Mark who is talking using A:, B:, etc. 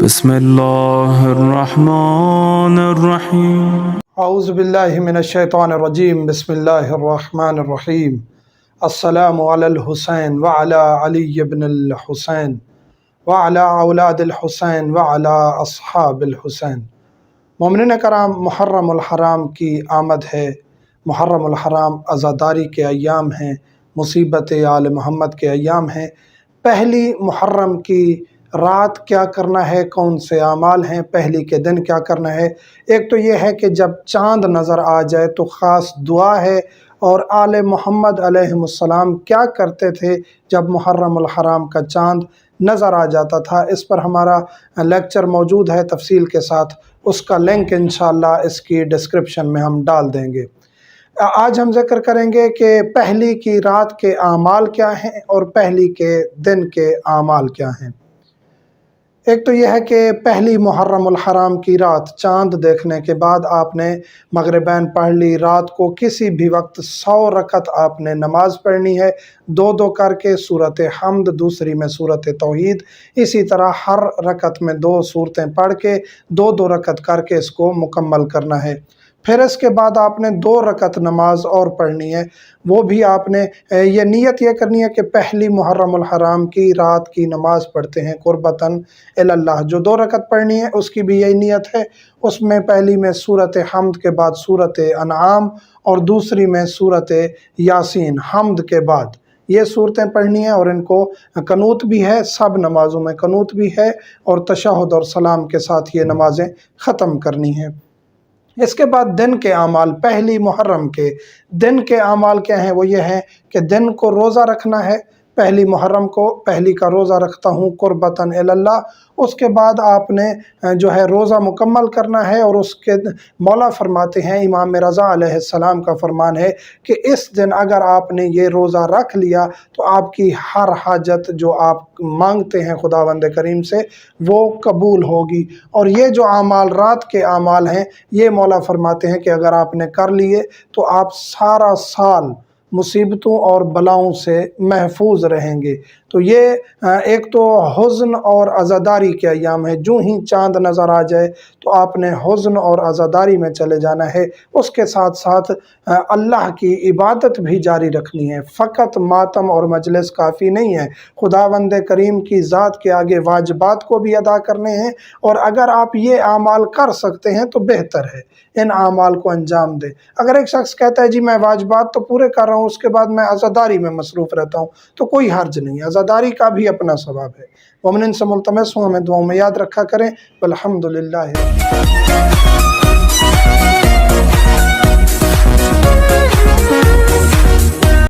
A: بسم اللہ الرحمن الرحیم
B: اعوذ باللہ من الشیطان الرجیم بسم اللہ الرحمن الرحیم السلام علی الحسین وعلی علی بن الحسین وعلی اولاد الحسین وعلی اصحاب الحسین۔ مومنین کرام، محرم الحرام کی آمد ہے۔ محرم الحرام عزاداری کے ایام ہیں، مصیبت آل محمد کے ایام ہیں۔ پہلی محرم کی رات کیا کرنا ہے، کون سے اعمال ہیں، پہلی کے دن کیا کرنا ہے؟ ایک تو یہ ہے کہ جب چاند نظر آ جائے تو خاص دعا ہے، اور آل محمد علیہ السلام کیا کرتے تھے جب محرم الحرام کا چاند نظر آ جاتا تھا۔ اس پر ہمارا لیکچر موجود ہے تفصیل کے ساتھ، اس کا لنک انشاءاللہ اس کی ڈسکرپشن میں ہم ڈال دیں گے۔ آج ہم ذکر کریں گے کہ پہلی کی رات کے اعمال کیا ہیں اور پہلی کے دن کے اعمال کیا ہیں۔ ایک تو یہ ہے کہ پہلی محرم الحرام کی رات چاند دیکھنے کے بعد آپ نے مغربین پڑھ لی، رات کو کسی بھی وقت 100 رکعت آپ نے نماز پڑھنی ہے، دو کر کے، سورۃ حمد دوسری میں سورۃ توحید، اسی طرح ہر رکعت میں 2 سورتیں پڑھ کے 2 رکعت کر کے اس کو مکمل کرنا ہے۔ پھر اس کے بعد آپ نے 2 رکعت نماز اور پڑھنی ہے، وہ بھی آپ نے یہ نیت یہ کرنی ہے کہ پہلی محرم الحرام کی رات کی نماز پڑھتے ہیں قربتاً اللہ۔ جو 2 رکعت پڑھنی ہے اس کی بھی یہی نیت ہے، اس میں پہلی میں سورۃ حمد کے بعد سورۃ انعام اور دوسری میں سورۃ یاسین حمد کے بعد یہ صورتیں پڑھنی ہیں، اور ان کو قنوت بھی ہے، سب نمازوں میں قنوت بھی ہے، اور تشہد اور سلام کے ساتھ یہ نمازیں ختم کرنی ہیں۔ اس کے بعد دن کے اعمال، پہلی محرم کے دن کے اعمال کیا ہیں؟ وہ یہ ہے کہ دن کو روزہ رکھنا ہے۔ پہلی محرم کو پہلی کا روزہ رکھتا ہوں قربتاً اللہ۔ اس کے بعد آپ نے جو ہے روزہ مکمل کرنا ہے، اور اس کے مولا فرماتے ہیں، امام رضا علیہ السلام کا فرمان ہے کہ اس دن اگر آپ نے یہ روزہ رکھ لیا تو آپ کی ہر حاجت جو آپ مانگتے ہیں خداوند کریم سے وہ قبول ہوگی۔ اور یہ جو اعمال رات کے اعمال ہیں، یہ مولا فرماتے ہیں کہ اگر آپ نے کر لیے تو آپ سارا سال مصیبتوں اور بلاؤں سے محفوظ رہیں گے۔ تو یہ ایک تو حزن اور عزاداری کے ایام ہے، جو ہی چاند نظر آ جائے تو آپ نے حزن اور عزاداری میں چلے جانا ہے، اس کے ساتھ ساتھ اللہ کی عبادت بھی جاری رکھنی ہے۔ فقط ماتم اور مجلس کافی نہیں ہے، خداوند کریم کی ذات کے آگے واجبات کو بھی ادا کرنے ہیں، اور اگر آپ یہ اعمال کر سکتے ہیں تو بہتر ہے، ان اعمال کو انجام دیں۔ اگر ایک شخص کہتا ہے جی میں واجبات تو پورے کر رہا ہوں، اس کے بعد میں عزاداری میں مصروف رہتا ہوں، تو کوئی حرج نہیں، عزاداری کا بھی اپنا ثواب ہے۔ مومنین سے ملتمس ہوں ہمیں دعاؤں میں یاد رکھا کریں۔ والحمدللہ۔